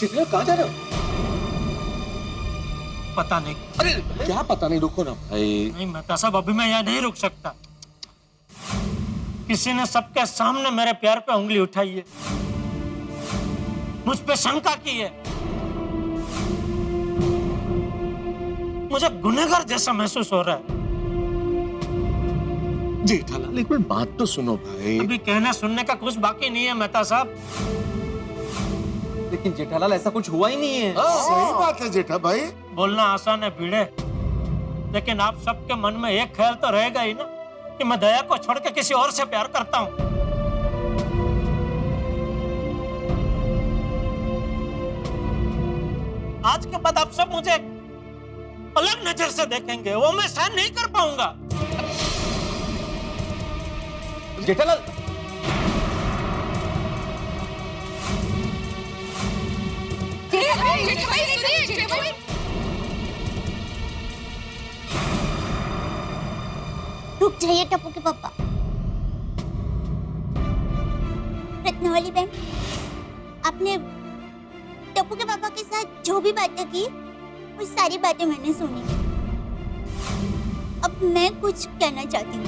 जेठालाल कहाँ जा रहे हो? पता नहीं। अरे क्या पता नहीं, रुको ना भाई। नहीं मेहता साहब, अभी मैं यहाँ नहीं रुक सकता। किसी ने सबके सामने मेरे प्यार पे उंगली उठाई है, मुझ पे शंका की है। मुझे गुनहगार जैसा महसूस हो रहा है। जेठालाल एक मिनट बात तो सुनो भाई। अभी कहने सुनने का कुछ बाकी नहीं है मेहता साहब। लेकिन जेठालाल ऐसा कुछ हुआ ही नहीं है। सही बात है जेठा भाई। बोलना आसान है भिड़े, लेकिन आप सबके मन में एक ख्याल तो रहेगा ही ना कि मैं दया को छोड़ के किसी और से प्यार करता हूँ। आज के बाद आप सब मुझे अलग नजर से देखेंगे, वो मैं सहन नहीं कर पाऊंगा। जेठालाल रुक जाइए टप्पू के पापा। रत्नावली बहन, आपने टप्पू के पापा के साथ जो भी बातें की वो सारी बातें मैंने सुनी। अब मैं कुछ कहना चाहती हूँ।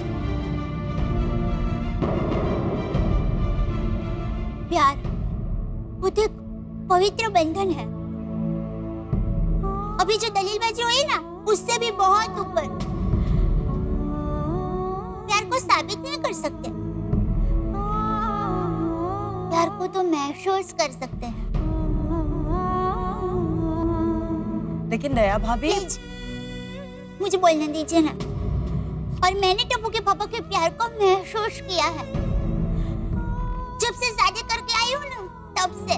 प्यार वो तो एक पवित्र बंधन है। अभी जो दलीलबाजी हुई ना, उससे भी बहुत ऊपर। प्यार को साबित नहीं कर सकते, प्यार को तो महसूस कर सकते हैं। लेकिन दया भाभी, प्लीज मुझे बोलने दीजिए ना। और मैंने टप्पू के पापा के प्यार को महसूस किया है जब से शादी करके आई हूँ ना, तब से।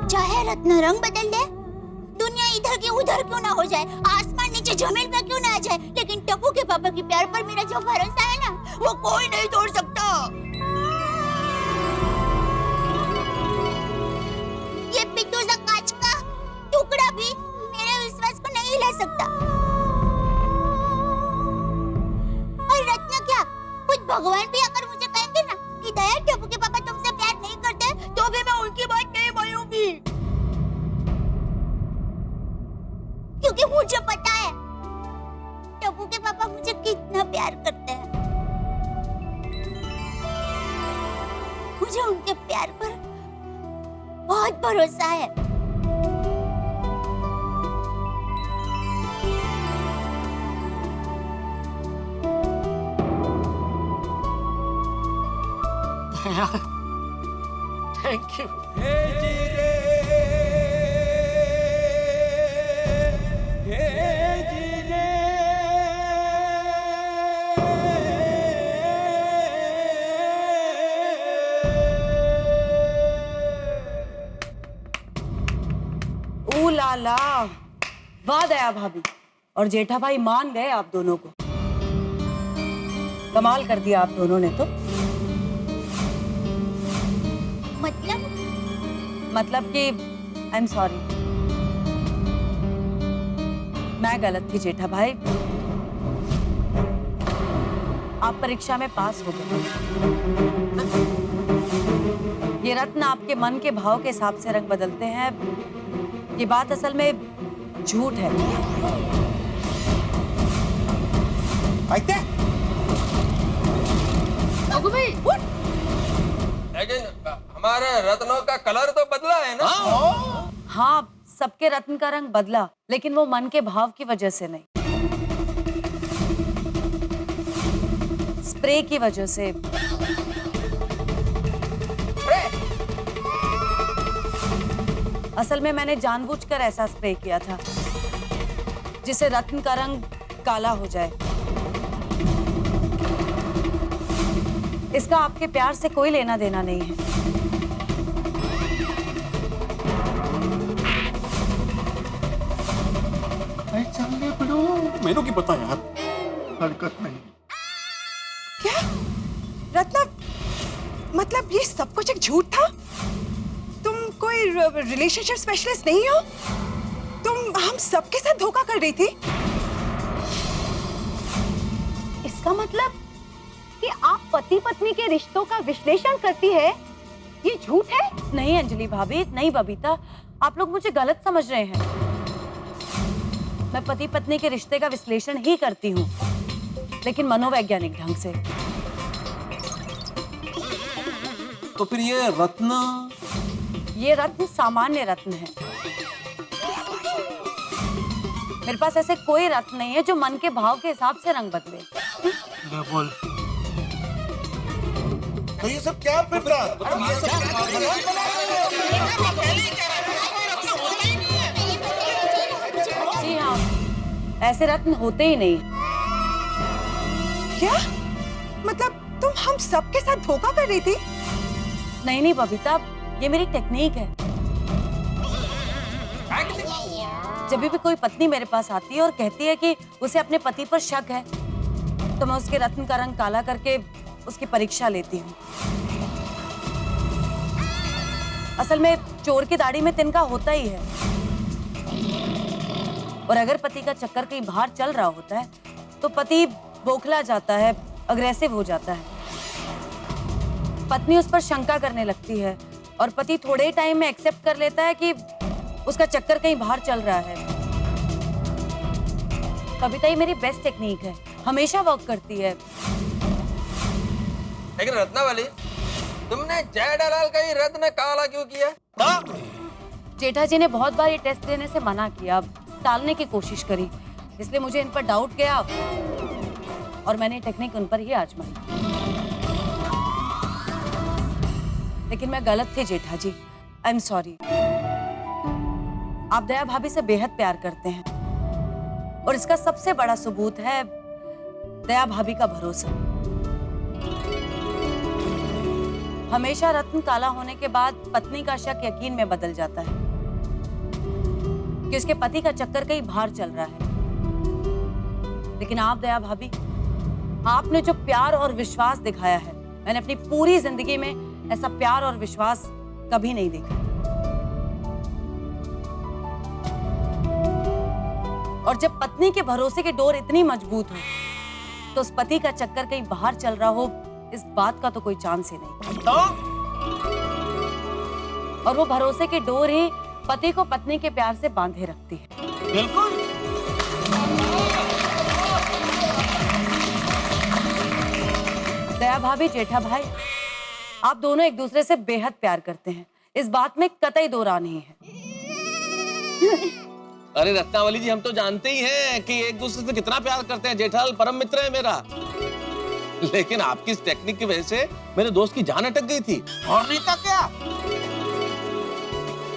चाहे रत्न रंग बदल दे, दुनिया इधर की उधर क्यों ना हो जाए, आसमान नीचे जमीन पे क्यों ना आ जाए, लेकिन टप्पू के पापा के प्यार पर मेरा जो भरोसा है ना, वो कोई नहीं तोड़ सकता। ये पिट्टू सा कांच का टुकड़ा भी मेरे विश्वास को नहीं हिला सकता। और रत्न क्या, खुद भगवान भी अगर मुझे कहेंगे ना कि दया टप्पू के पापा तुमसे प्यार नहीं करते, तो भी मैं उनकी बात नहीं मानूंगी, क्योंकि मुझे पता है टप्पू के पापा मुझे कितना प्यार करते हैं। मुझे उनके प्यार पर बहुत भरोसा है। Thank you. ओ लाला, वाह दया भाभी और जेठा भाई मान गए आप दोनों को। कमाल कर दिया आप दोनों ने तो। मतलब कि आई एम सॉरी, मैं गलत थी जेठा भाई। आप परीक्षा में पास हो गए। ये रत्न आपके मन के भाव के हिसाब से रंग बदलते हैं, ये बात असल में झूठ है। लेकिन हमारे रत्नों का कलर तो बदला है ना? हाँ, सबके रत्न का रंग बदला, लेकिन वो मन के भाव की वजह से नहीं, स्प्रे की वजह से। असल में मैंने जानबूझकर ऐसा स्प्रे किया था जिससे रत्न का रंग काला हो जाए। इसका आपके प्यार से कोई लेना देना नहीं है। मेरे को पता यार, हरकत नहीं। क्या रत्ना, मतलब ये सब कुछ एक झूठ था? तुम कोई रिलेशनशिप स्पेशलिस्ट नहीं हो? तुम हम सबके साथ धोखा कर रही थी? इसका मतलब कि आप पति पति पत्नी के रिश्तों का विश्लेषण करती है, ये झूठ है? नहीं अंजलि भाभी, नहीं बबीता, आप लोग मुझे गलत समझ रहे हैं। मैं पति पत्नी के रिश्ते का विश्लेषण ही करती हूँ, लेकिन मनोवैज्ञानिक ढंग से। तो फिर ये रत्न? ये रत्न सामान्य रत्न है। मेरे पास ऐसे कोई रत्न नहीं है जो मन के भाव के हिसाब से रंग बदले। ले बोल। तो ये सब क्या फिर रहा? जी हाँ, ऐसे रत्न होते ही नहीं। क्या मतलब तुम हम सबके साथ धोखा कर रही थी? नहीं नहीं बबीता, ये मेरी टेक्निक है। जब भी कोई पत्नी मेरे पास आती है और कहती है कि उसे अपने पति पर शक है, तो मैं उसके रत्न का रंग काला करके उसकी परीक्षा लेती हूँ। असल में चोर की दाढ़ी में तिनका होता ही है, और अगर पति का चक्कर कहीं बाहर चल रहा होता है तो पति बौखला जाता है, अग्रेसिव हो जाता है। पत्नी उस पर शंका करने लगती है और पति थोड़े ही टाइम में एक्सेप्ट कर लेता है कि उसका चक्कर कहीं बाहर चल रहा है। कविता, ये मेरी बेस्ट टेक्निक है, हमेशा वर्क करती है। लेकिन रत्नावली, तुमने जेठालाल का ही रत्न काला क्यों किया? जेठा जी ने बहुत बार ये टेस्ट देने से मना किया, टालने की कोशिश करी, इसलिए मुझे इन पर डाउट गया और मैंने टेक्निक उन पर ही आजमाई। लेकिन मैं गलत थी जेठा जी, आई एम सॉरी। आप दया भाभी से बेहद प्यार करते हैं और इसका सबसे बड़ा सबूत है दया भाभी का भरोसा। हमेशा रत्न काला होने के बाद पत्नी का शक यकीन में बदल जाता है कि उसके पति का चक्कर कहीं बाहर चल रहा है। लेकिन आप दया भाभी, आपने जो प्यार और विश्वास दिखाया है, मैंने अपनी पूरी जिंदगी में ऐसा प्यार और विश्वास कभी नहीं देखा। और जब पत्नी के भरोसे की डोर इतनी मजबूत हो, तो उस पति का चक्कर कहीं बाहर चल रहा हो, इस बात का तो कोई चांस ही नहीं। तो और वो भरोसे की डोर ही पति को पत्नी के प्यार से बांधे रखती है। बिल्कुल। दया भाभी, जेठा भाई, आप दोनों एक दूसरे से बेहद प्यार करते हैं, इस बात में कतई दो राह नहीं है। अरे रत्नावली जी, हम तो जानते ही हैं कि एक दूसरे से कितना प्यार करते हैं। जेठालाल परम मित्र है मेरा, लेकिन आपकी इस टेक्निक की वजह से मेरे दोस्त की जान अटक गई थी। और नहीं तो क्या?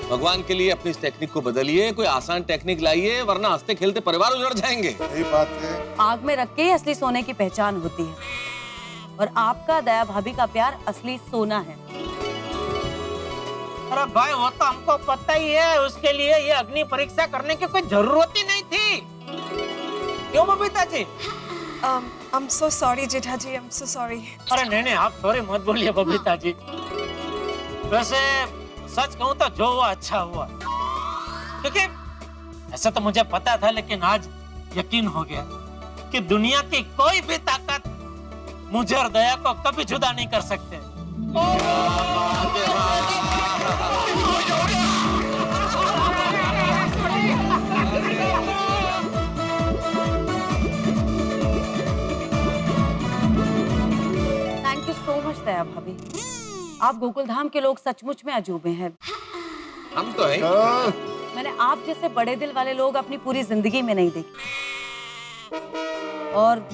भगवान के लिए अपनी इस टेक्निक को बदलिए, कोई आसान टेक्निक लाइए, वरना हंसते खेलते परिवार उजड़ जाएंगे। सही बात है। आग में रख के ही असली सोने की पहचान होती है, और आपका दया भाभी का प्यार असली सोना है। अरे भाई, वो तो हमको पता ही है, उसके लिए ये अग्नि परीक्षा करने की कोई जरूरत ही नहीं थी। क्यों Babita ji? I'm so sorry Jetha ji, I'm so sorry। अरे नहीं, आप सॉरी मत बोलिए बबीता जी। वैसे सच कहूं तो जो हुआ अच्छा हुआ, क्योंकि ऐसा तो मुझे पता था, लेकिन आज यकीन हो गया कि दुनिया की कोई भी ताकत मुझे और दया को कभी जुदा नहीं कर सकते। थैंक यू सो मच दया भाभी, आप गोकुलधाम के लोग सचमुच में अजूबे हैं। हम तो हैं। मैंने आप जैसे बड़े दिल वाले लोग अपनी पूरी जिंदगी में नहीं देखे, और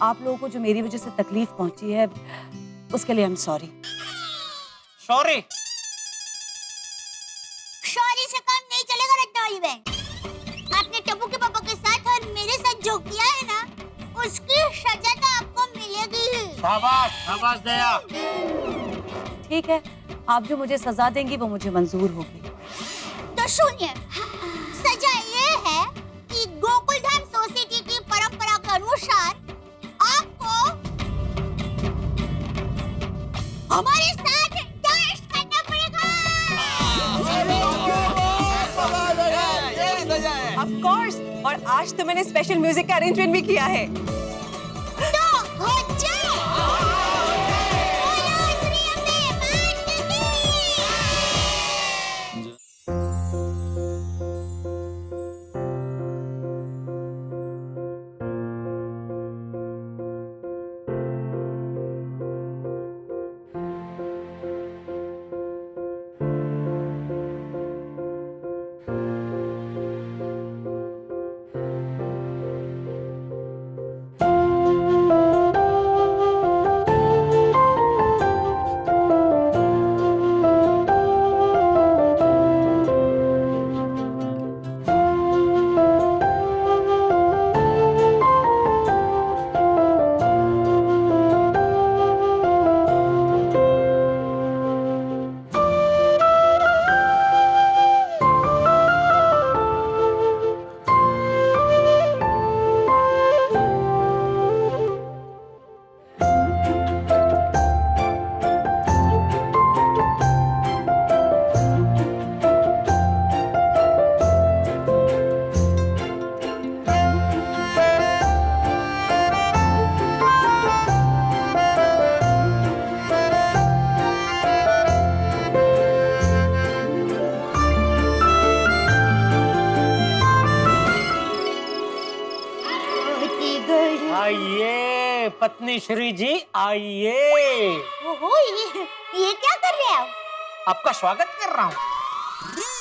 आप लोगों को जो मेरी वजह से तकलीफ पहुंची है, उसके लिए I am sorry. Sorry? Sorry से काम नहीं चलेगा रत्नावली बहन। आपने टप्पू के पापा के साथ और मेरे साथ जो किया है ना, उसकी सजा तो आपको मिलेगी ही। शाबाश, शाबाश दया। ठीक है, आप जो मुझे सजा देंगी वो मुझे मंजूर होगी। तो सुनिए, सजा ये है कि गोकुलधाम सोसाइटी की परंपरा के अनुसार आपको हमारे साथ डांस करना पड़ेगा। Of course, और आज तो मैंने स्पेशल म्यूजिक का अरेंजमेंट भी किया है। तो हो जाए। गई। आइए पत्नी श्री जी, आइए। ओहो, ये क्या कर रहे हो? आपका स्वागत कर रहा हूँ।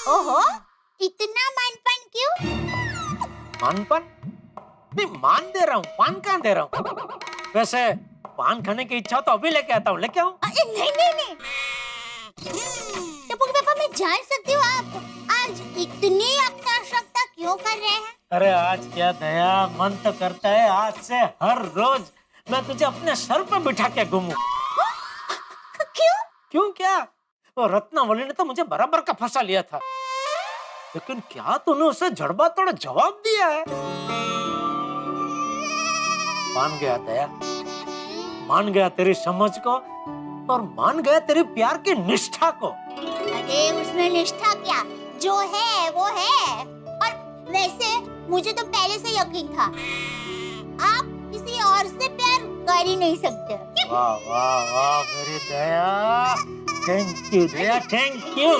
ओहो, इतना मानपान क्यों? मानपान? नहीं, मान दे रहा हूँ, पान कहाँ दे रहा हूँ। वैसे पान खाने की इच्छा हो तो अभी लेके आता हूँ, लेके आऊँ? नहीं नहीं नहीं, टप्पू के पापा, मैं जान सकती हूँ आप आज इतनी आकर्षकता क्यों कर रहे हैं? अरे आज क्या दया, मन तो करता है आज से हर रोज मैं तुझे अपने सर पे बिठा के घूमूं। क्यों? क्यों क्या? वो रत्नावली ने तो मुझे बराबर का फंसा लिया था, लेकिन क्या तूने उसे जड़बा तोड़ जवाब दिया है? मान गया दया, मान गया तेरी समझ को और मान गया तेरी प्यार की निष्ठा को। अरे उसमें निष्ठा क्या, जो है वो है। और वैसे मुझे तो पहले से यकीन था आप किसी और से प्यार कर ही नहीं सकते। वाह वाह वाह मेरी Daya, thank you Daya, thank you.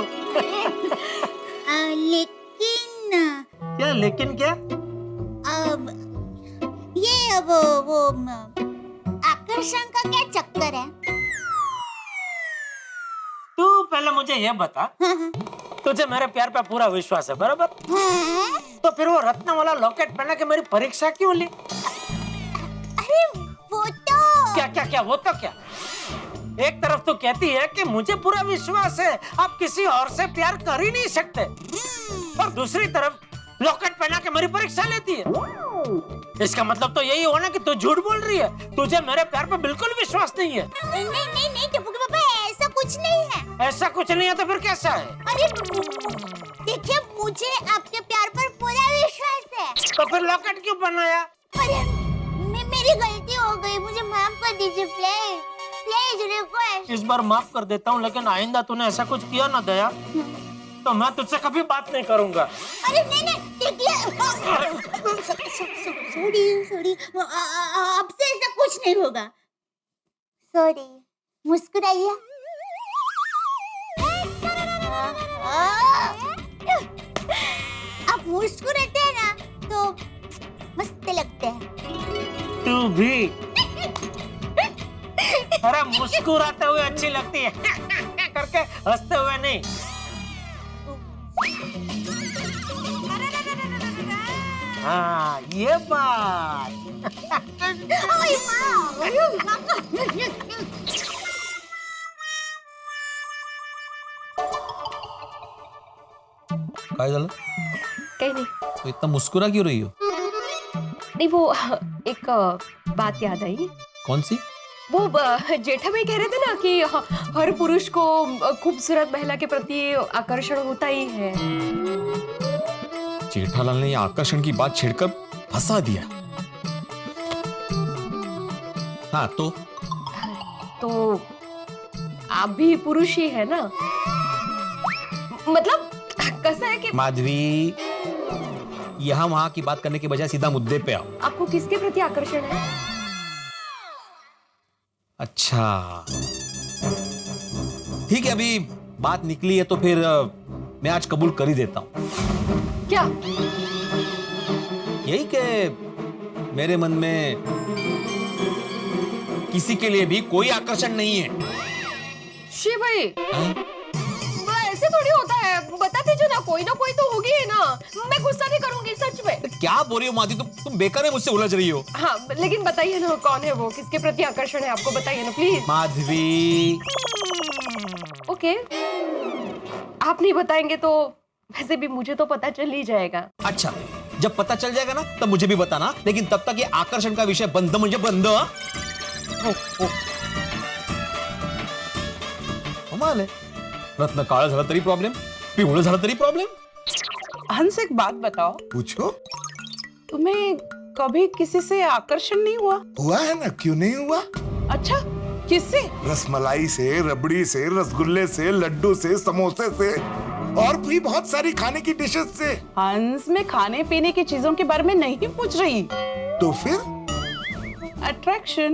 लेकिन क्या लेकिन क्या? अब ये वो आकर्षण का क्या चक्कर है? तू पहले मुझे ये बता, तुझे मेरे प्यार पे पूरा विश्वास है बराबर? तो फिर वो रत्न वाला लॉकेट पहना के मेरी परीक्षा क्यों ली? अरे वो तो क्या क्या क्या, वो तो क्या? एक तरफ तो कहती है कि मुझे पूरा विश्वास है, आप किसी और से प्यार कर ही नहीं सकते, और दूसरी तरफ लॉकेट पहना के मेरी परीक्षा लेती है। इसका मतलब तो यही हुआ ना कि तू झूठ बोल रही है, तुझे मेरे प्यार पे बिल्कुल विश्वास नहीं है। नहीं नहीं नहीं टप्पू के पापा, ऐसा कुछ नहीं है। ऐसा कुछ नहीं है तो फिर कैसा है? अरे देखिए, मुझे आपके प्यार पर पूरा विश्वास है। तो फिर लॉकेट क्यों बनाया? अरे मेरी गलती हो गई, मुझे माफ कर दीजिए प्लीज प्लीज, रिक्वेस्ट। इस बार माफ कर देता हूँ, लेकिन आइंदा तूने ऐसा कुछ किया ना दया तो मैं तुझसे कभी बात नहीं करूंगा। अरे नहीं नहीं, देखिए, सॉरी सॉरी, आपसे ऐसा कुछ नहीं होगा। सॉरी, मुस्कुराइए। आप मुस्कुराते हैं ना तो मस्त लगते हैं। तू भी। अरे मुस्कुराते हुए अच्छी लगती है करके हंसते हुए नहीं। हाँ ये बात। ओए माँ, काय झालं? काही नाही तो इतना मुस्कुरा क्यों रही हो? नहीं वो एक बात याद आई। कौन सी? वो जेठा भाई कह रहे थे ना कि हर पुरुष को खूबसूरत महिला के प्रति आकर्षण होता ही है। जेठालाल ने ये आकर्षण की बात छेड़कर फंसा दिया। हाँ तो आप भी पुरुष ही है ना? मतलब कैसा है कि माधवी, यहाँ वहां की बात करने के बजाय सीधा मुद्दे पे आओ। आपको किसके प्रति आकर्षण है? अच्छा ठीक है, अभी बात निकली है तो फिर मैं आज कबूल कर ही देता हूं। क्या? यही कि मेरे मन में किसी के लिए भी कोई आकर्षण नहीं है। शिव भाई, हाँ? ऐसे थोड़ी होता है, बता दीजिए ना कोई तो होगी ही ना। मैं गुस्सा नहीं करूंगी सच में। क्या बोल रही हो माधवी, तुम बेकार है मुझसे उलझ रही हो। हाँ लेकिन बताइए ना कौन है वो, किसके प्रति आकर्षण है आपको, बताइए ना प्लीज। माधवी, ओके, आप नहीं बताएंगे तो वैसे भी मुझे तो पता चल ही जाएगा। अच्छा जब पता चल जाएगा ना तब मुझे भी बताना, लेकिन तब तक ये आकर्षण का विषय बंद म्हणजे बंद। कमाल आहे, रत्न काळं झालं तरी प्रॉब्लेम, पिवळं झालं तरी प्रॉब्लेम। हंस, एक बात बताओ, पूछो। तुम्हें कभी किसी से आकर्षण नहीं हुआ? हुआ है ना, क्यों नहीं हुआ? अच्छा, किससे? रसमलाई से, रबड़ी से, रसगुल्ले से, लड्डू से, समोसे से, और भी बहुत सारी खाने की डिशेस से। हंस, मैं खाने पीने की चीजों के बारे में नहीं पूछ रही। तो फिर अट्रैक्शन,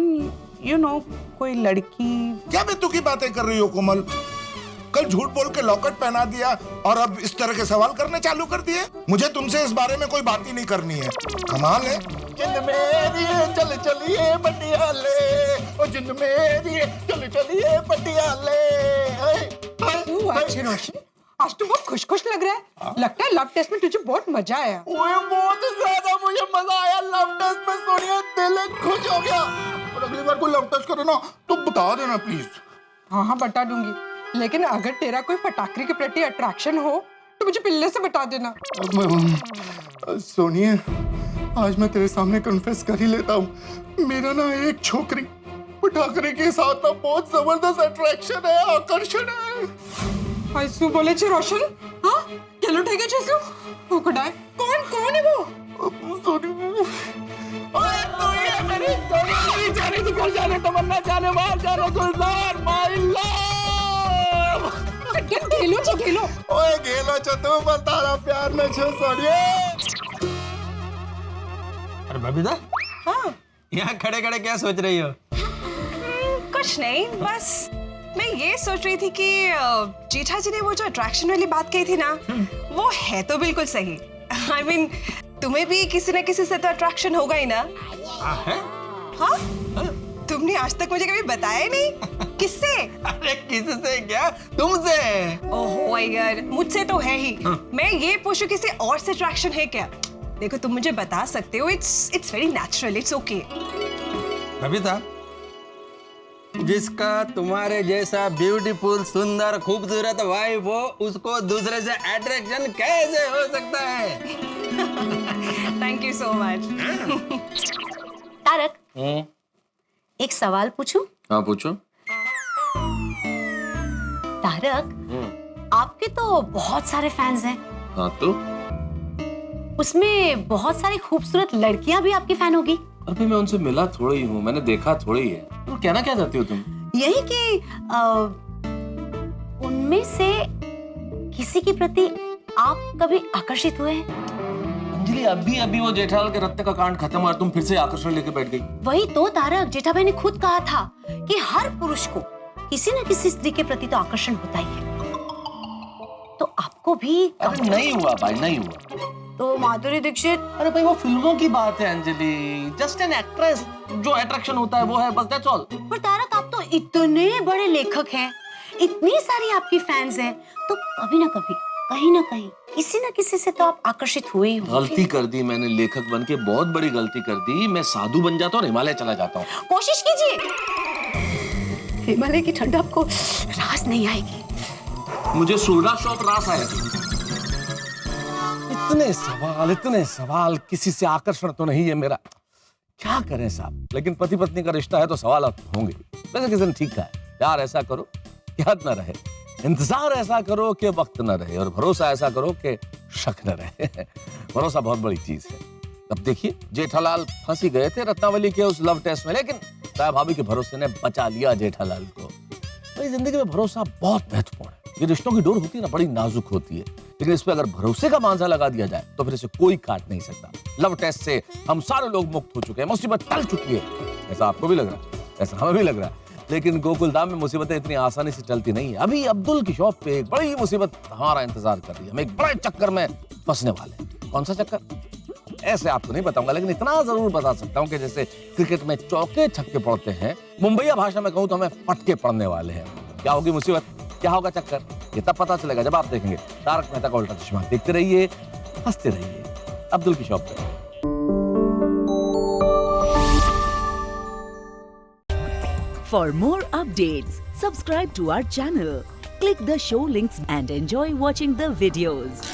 यू नो, कोई लड़की। क्या बेतुकी की बातें कर रही हो कोमल? कल झूठ बोल के लॉकेट पहना दिया और अब इस तरह के सवाल करने चालू कर दिए। मुझे तुमसे इस बारे में कोई बात ही नहीं करनी है। कमाल है, जिंद मेरी चल चलिए पटियाले, ओ जिंद मेरी चल चलिए पटियाले। अच्छे रोशन, आज तो बहुत खुश खुश लग रहा है। लगता है लव टेस्ट में तुझे बहुत मजा आया। ओए बहुत ज्यादा मुझे मजा आया लव टेस्ट में सोनिया, दिल खुश हो गया। और अगली बार कोई लव टेस्ट करे ना तो बता देना प्लीज। हाँ हाँ बता दूंगी, लेकिन अगर तेरा कोई फटाकरी के प्रति अट्रैक्शन हो तो मुझे पहले से बता देना। सोनिया आज मैं तेरे सामने कन्फेस कर ही लेता हूँ, मेरा ना एक छोकरी पटाखरे के साथ ना बहुत जबरदस्त अट्रैक्शन है, आकर्षण है। ऐसू बोले छे रोशन? हाँ चलो ठीक है छेसू। वो खुदाए कौन है वो? ओए तू ये मेरी सोनिया, जाने निकल जाने, तमन्ना जाने, बाहर जाने, गुलजार माय लव। घेलो ओए घेलो छ तू, पर तारा प्यार में छे सोनिया। अरे बबीता, हाँ यहाँ खड़े खड़े क्या सोच रही हो? कुछ नहीं, बस मैं ये सोच रही थी कि जेठा जी ने वो जो अट्रैक्शन वाली बात कही थी ना, वो है तो बिल्कुल सही। I mean, तुम्हें भी किसी न किसी से तो अट्रैक्शन होगा ही ना? हाँ? तुमने आज तक मुझे कभी बताया ही नहीं। किससे? अरे किससे क्या, तुमसे। ओह यार, मुझसे तो है ही। मैं ये पूछूं किसी और से अट्रैक्शन है क्या? देखो तुम मुझे बता सकते हो, it's very natural, it's okay. Babita, जिसका तुम्हारे जैसा ब्यूटीफुल, सुंदर, खूबसूरत वाइफ हो, उसको दूसरे से अट्रैक्शन कैसे हो सकता है? Thank you so much. Tarak, एक सवाल पूछूं? हाँ पूछो। तारक, आपके तो बहुत सारे फैंस हैं। हाँ तो उसमें बहुत सारी खूबसूरत लड़कियां भी आपकी फैन होगी। अभी मैं उनसे मिला थोड़ी हूँ, मैंने देखा थोड़ी है। तो कहना क्या चाहती हो तुम? यही कि उनमें से किसी के प्रति आप कभी आकर्षित हुए हैं? अंजलि, अभी अभी वो जेठालाल के रत्न का कांड खत्म हुआ, तुम फिर से आकर्षण लेके बैठ गई। वही तो तारक, जेठा भाई ने खुद कहा था कि हर पुरुष को किसी न किसी स्त्री के प्रति तो आकर्षण होता ही है। तो आपको भी अरे नहीं हुआ भाई, नहीं हुआ। तो माधुरी दीक्षित? अरे भाई वो फिल्मों की बात है अंजलि, जस्ट एन एक्ट्रेस, जो अट्रैक्शन होता है वो है, बस दैट्स ऑल। पर तारक, आप तो इतने बड़े लेखक हैं, इतनी सारी आपकी फैंस हैं, तो कभी ना कभी, कहीं ना कहीं, किसी न किसी से तो आप आकर्षित हुए ही होंगे। गलती कर दी मैंने, लेखक बन के बहुत बड़ी गलती कर दी। मैं साधु बन जाता हूँ, हिमालय चला जाता हूँ। कोशिश कीजिए, हिमालय की ठंड आपको रास नहीं आएगी। मुझे सूर्या शॉप रास आएगी। इतने सवाल, किसी से आकर्षण तो नहीं है मेरा, क्या करें साहब। लेकिन पति पत्नी का रिश्ता है तो सवाल होंगे। वैसे किसी ने ठीक कहा है, प्यार ऐसा करो याद न रहे, इंतजार ऐसा करो कि वक्त न रहे, और भरोसा ऐसा करो कि शक न रहे। भरोसा बहुत बड़ी चीज है। अब देखिए, जेठालाल फंसी गए थे रत्नावली के उस लव टेस्ट में, लेकिन ताया भाभी के भरोसे ने बचा लिया जेठालाल को। भाई जिंदगी में भरोसा बहुत महत्वपूर्ण है। ये रिश्तों की डोर होती है ना, बड़ी नाजुक होती है, लेकिन इस पे अगर भरोसे का मांझा लगा दिया जाए तो फिर इसे कोई काट नहीं सकता। लव टेस्ट से हम सारे लोग मुक्त हो चुके हैं, मुसीबत टल चुकी है। ऐसा आपको भी लग रहा है, ऐसा हमें भी लग रहा है, लेकिन गोकुलधाम में मुसीबतें इतनी आसानी से चलती नहीं है। अभी अब्दुल की शॉप पे एक बड़ी मुसीबत हमारा इंतजार कर रही है। हम एक बड़े चक्कर में फंसने वाले हैं। कौन सा चक्कर ऐसे आपको नहीं बताऊंगा, लेकिन इतना जरूर बता सकता हूं कि जैसे क्रिकेट में चौके छक्के पड़ते हैं, मुंबईया भाषा में कहूं तो हमें फटके पड़ने वाले हैं। क्या होगी मुसीबत, क्या होगा चक्कर, ये तब पता चलेगा जब आप देखेंगे तारक मेहता का उल्टा चश्मा। देखते रहिए, हंसते रहिए, अब्दुल की शॉप पे। For more updates, subscribe to our channel, click the show links and enjoy watching the videos.